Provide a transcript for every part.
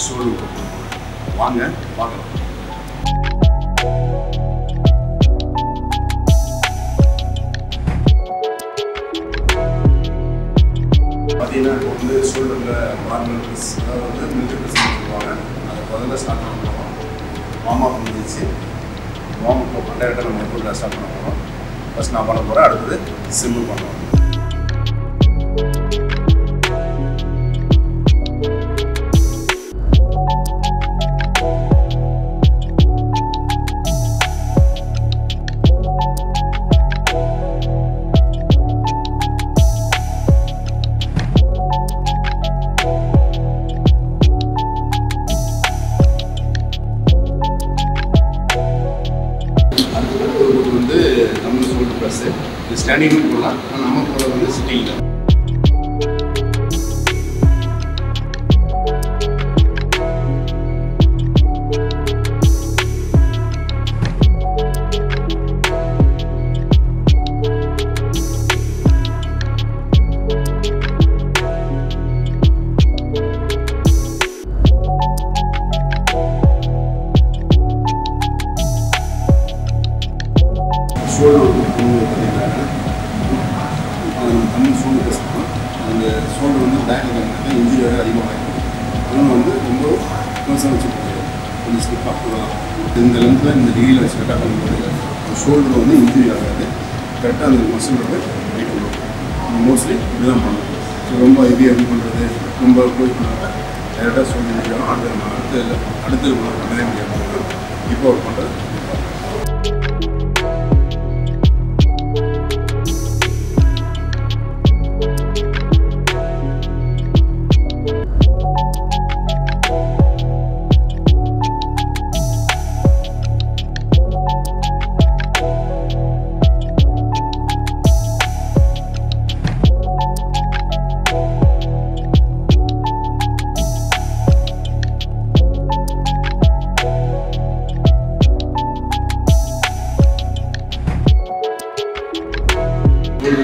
Shoulder கொடுக்கணும். வாங்க பார்க்கலாம். பார்த்தீங்கன்னா இப்போ வந்து ஷோல்டரில் நார்மல் ப்ரெஸ், அதாவது வந்து மிலிட்டரி ப்ரெஸ் சொல்லுவாங்க. அதை முதல்ல ஸ்டார்ட் பண்ண போகிறோம். வார்ம் அப் முடிஞ்சிச்சு. வார்ம் அப் டேரெக்டாக நம்ம எப்போ ஸ்டார்ட் பண்ண போகிறோம். ஃபஸ்ட் நான் பண்ண போகிறேன், அடுத்தது சிம்பிள் பண்ணுவோம். வந்து நம்ம ஷோல்டர் ப்ரெஸ் இது ஸ்டாண்டிங்கும் போடலாம். ஆனால் நம்ம போகிறது வந்து சிட்டிங்கில். ஷோல்டர் பார்த்தீங்கன்னா தமிழ் ஷோல்டர் ப்ரெஸ் பண்ணோம். அந்த ஷோல்டர் வந்து பேக்கில் வந்து இன்ஜுரி வேறு அதிகமாக ஆகிடும். அதனால் வந்து ரொம்ப க்ளோஸாக வச்சு கொஞ்சம் ஸ்லிப்பாக போகலாம். இந்த லென்த்தில் இந்த டிகிரியில் வச்சு கரெக்டாக பண்ணும்போது ஷோல்டர் வந்து இன்ஜுரி ஆகாது. கரெக்டாக அந்த மசில் வந்து வெயிட் பண்ணுவோம். மோஸ்ட்லி இப்படி தான் பண்ணணும். ஸோ ரொம்ப ஹெவியாக எப்படி பண்ணுறது, ரொம்ப க்ளோஸ் பண்ணாங்க டேரெக்டாக ஷோல்டர் முடியும். அடுத்த பண்ணவே முடியாது. இப்போ ஒர்க் பண்ணுறது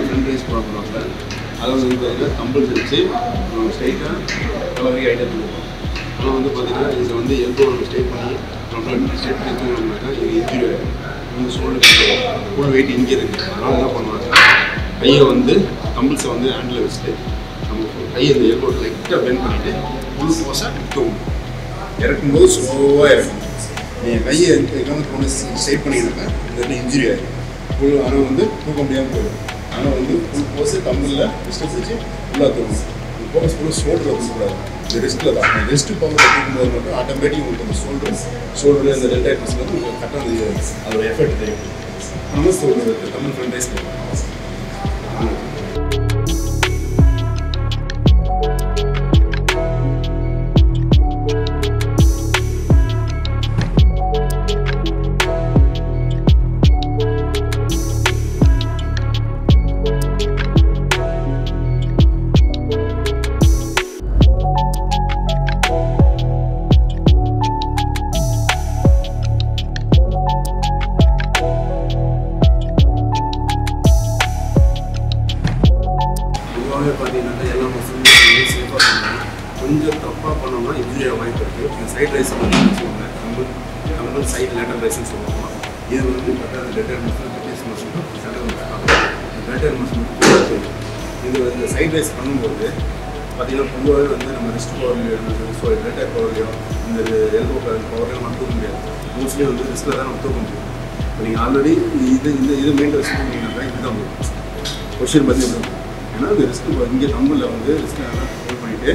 ஃப்ரண்ட் ரைஸ் போடுறாங்க. அதாவது வந்து பார்த்தீங்கன்னா கம்பல்ஸ் வச்சு ஸ்ட்ரைட்டாக கலரி ஐட்டம் கொடுப்போம். ஆனால் வந்து பார்த்தீங்கன்னா இதில் வந்து எல்போ நம்ம ஸ்ட்ரைட் பண்ணி நம்ம ஸ்ட்ரைட் பண்ணி தூங்கினோம்னாக்கா இது இன்ஜுரி ஆகிடும். இந்த ஷோல்டர் ஃபுல் வெயிட் இங்கே இருக்குது. அதனால் என்ன பண்ணுவாங்க, கையை வந்து கம்பல்ஸை வந்து ஹேண்டில் வச்சுட்டு நம்ம கையை இந்த எல்போ லைட்டாக பெண்ட் பண்ணிவிட்டு ஃபுல் ஃபோர்ஸாக தூங்கணும். இறக்கும்போது ஸ்லோவாக இறக்கணும். நீங்கள் கையை கொண்டு ஸ்ட்ரைட் பண்ணிங்கனாக்கா இந்த இன்ஜுரி ஆகிடும். ஃபுல் ஆனால் வந்து தூக்க முடியாமல் போயிடும். ஆனால் வந்து ஃபுல் ஃபோர்ஸு கம்பெனியில் ரிஸ்ட்டை வச்சு ஃபுல்லாக தூக்கணும். ஃபோக்கஸ் ஃபுல்லாக ஷோல்டரில் தூக்கக்கூடாது. இந்த ரிஸ்ட்டில் தான் அந்த ரிஸ்ட்டு பவரில் தூக்கும்போது மட்டும் ஆட்டோமேட்டிக் உங்களுக்கு அந்த ஷோல்டரு அந்த டெல்டா ட்ரெஸ்ஸில் வந்து உங்களுக்கு கரெக்டாக அதோட எஃபெக்ட் தெரியும். நம்ம ஷோல்டர் தமிழ் ஃப்ரண்ட் ரைஸ் பார்த்தீங்கன்னா எல்லா மசிலும் சேஃபாக பண்ணணும். கொஞ்சம் தப்பாக பண்ணோம்னா இன்ஜுரி வாய்ப்பு இருக்குது. இந்த சைட் ரைஸ் வச்சுக்கோங்க. கம்பல் சைட் லேட்டர் ரைஸ்ன்னு சொல்லுவாங்க. இது வந்து பார்த்தா லேட்டர் மசில் கட்டேஸ் மசிலும் லேட்டர் மசில் இந்த சைட் ரைஸ் பண்ணும்போது பார்த்தீங்கன்னா பொதுவாகவே வந்து நம்ம ரிஸ்ட் பவர்லையோ லேட்டர் பவர்லையோ இந்த எல்போ பவர்லையோ நம்ம தூக்க முடியாது. மோஸ்ட்லி வந்து ரிஸ்ட்டில் தான் நம்ம தூக்க முடியும். இப்போ நீங்கள் ஆல்ரெடி இது மெயின் ரிஸ்க் பண்ணிங்கன்னாக்கா இதுதான் கொஷின் பற்றி இருக்கும். ஏன்னா இந்த ரிஸ்க்கு இங்கே நம்மளில் வந்து ரிஸ்க்கை நல்லா ஹோல்ட் பண்ணிவிட்டு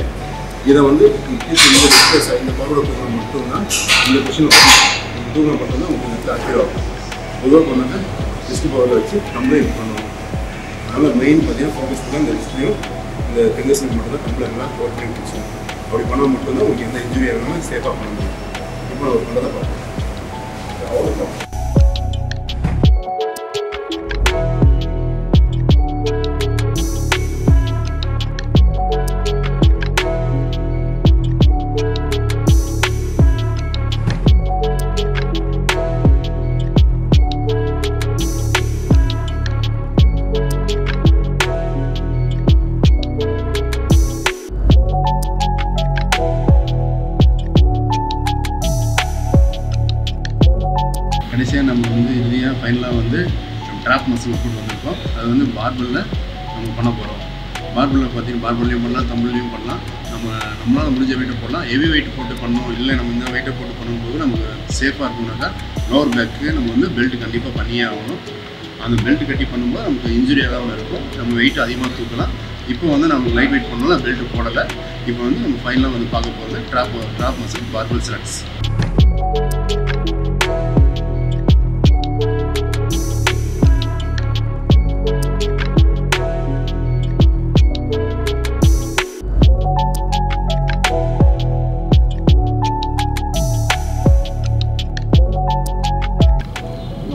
இதை வந்து இந்த ரிஸ்க் இந்த பவரோட தூங்க மட்டும்தான் இந்த கொஷின் தூங்க மட்டும்தான் உங்களுக்கு ரிஸ்க் ஆக்டிவ் ஆகும். பொதுவாக பண்ணாங்க ரிஸ்க் பவரில் வச்சு நம்மளே இது பண்ணுவோம். அதனால் மெயின் பார்த்தீங்கன்னா ஃபோக்கஸ் பண்ணால் இந்த ரிஸ்க்லையும் இந்த டெங்கஸ்க்கு மட்டும் தான் கம்ப்ளைண்ட்லாம் ஒர்க் பண்ணி வச்சுக்கோங்க. அப்படி பண்ணால் மட்டும்தான் உங்களுக்கு எந்த இன்ஜுரி ஆகாமல் சேஃபாக பண்ண முடியும். இப்போ ஒர்க் பண்ணுறதை பார்ப்போம். அவ்வளோதான். கடைசியாக நம்ம வந்து இறுதியாக ஃபைனலாக வந்து ட்ராப் மசில் போட்டு வந்திருக்கோம். அது வந்து பார்பலில் நம்ம பண்ண போகிறோம். பார்பலில் பார்த்தீங்கன்னா பார்பல்லையும் பண்ணலாம், தம்பிள்லையும் பண்ணலாம். நம்மளால் முடிஞ்ச வெயிட்டை போடலாம். ஹெவி வெயிட் போட்டு பண்ணோம் இல்லை நம்ம இந்த வெயிட்டை போட்டு பண்ணும்போது நமக்கு சேஃபாக இருக்கணும்னாக்கா லோவர் பேக்கு நம்ம வந்து பெல்ட் கண்டிப்பாக பண்ணியே ஆகணும். அந்த பெல்ட் கட்டி பண்ணும்போது நமக்கு இன்ஜுரி ஆகாமல் இருக்கும். நம்ம வெயிட் அதிகமாக தூக்கலாம். இப்போ வந்து நம்ம லைட் வெயிட் பண்ணலாம், பெல்ட் போடலை. இப்போ வந்து நம்ம ஃபைனலாக வந்து பார்க்க போகிறது ட்ராப் மசில் பார்பல் ஸ்லட்ஸ்.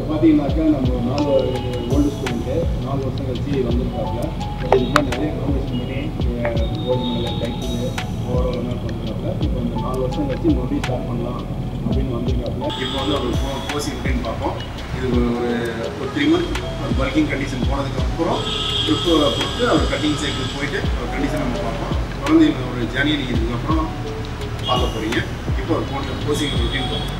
பார்த்தீங்கன்னாக்கா நம்ம 4 ஓல்டு ஸ்டூடெண்ட்டு 4 வருஷம் கழிச்சு வந்திருக்காப்புல. பட் இதுக்கு நிறைய காம்படிஷன் பண்ணி கோல்டு மெடல் டைட்டில் ஓவரால் பண்ணிருக்காப்புல. இப்போ இந்த 4 வருஷம் கழிச்சு மறுபடியும் ஸ்டார்ட் பண்ணலாம் அப்படின்னு வந்திருக்காப்புல. இப்போ வந்து ஒரு கோர்சிங் அப்படின்னு பார்ப்போம். இது ஒரு 3 மந்த் ஒரு பல்கிங் கண்டிஷன் போனதுக்கப்புறம் ட்ரிப்பு பொறுத்து அவர் கட்டிங் சைக்கிள் போயிட்டு ஒரு கண்டிஷன் நம்ம பார்ப்போம். தொடர்ந்து இந்த ஒரு ஜேர்னியை நீங்கள் இதுக்கப்புறம் பார்க்க போகிறீங்க. இப்போ ஒரு கோர்சிங் ரொட்டீன் பார்ப்போம்.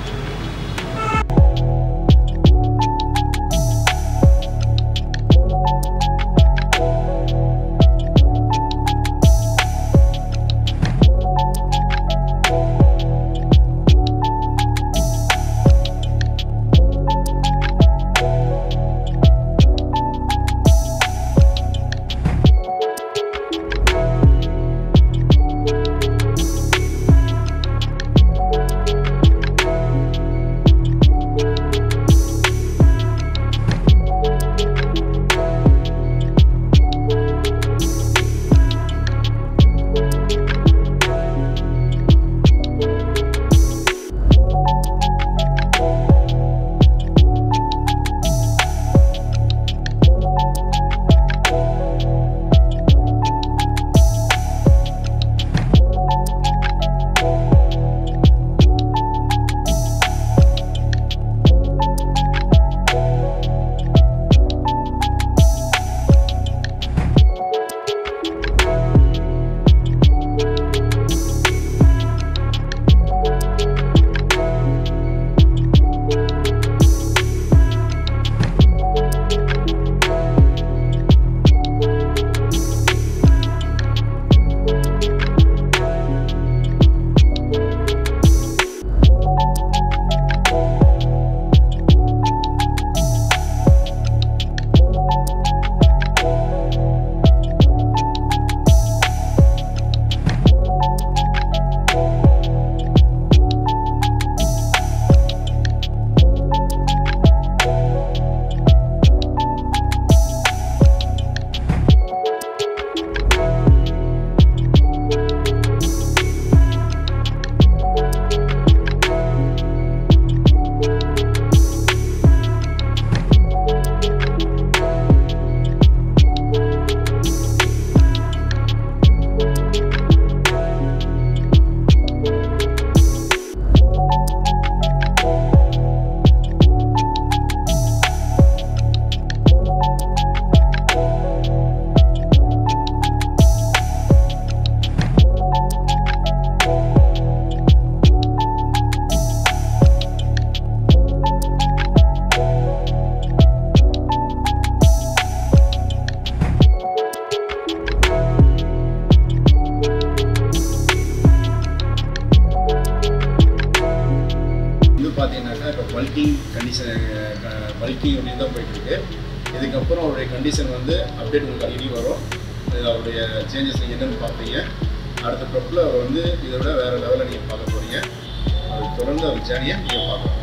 பல்கிங் கண்டிஷன் பல்கிங் அப்படின்னு தான் போயிட்டுருக்கு. இதுக்கப்புறம் அவருடைய கண்டிஷன் வந்து அப்டேட் உங்களுக்கு அடிக்கடி வரும். அவருடைய சேஞ்சஸ் நீங்கள் என்னென்னு பார்ப்பீங்க. அடுத்த ப்ரெப்பில் அவர் வந்து இதை விட வேறு லெவலில் நீங்கள் பார்க்க போகிறீங்க. அது தொடர்ந்து அவர் ஜேர்னியை நீங்கள் பார்க்கலாம்.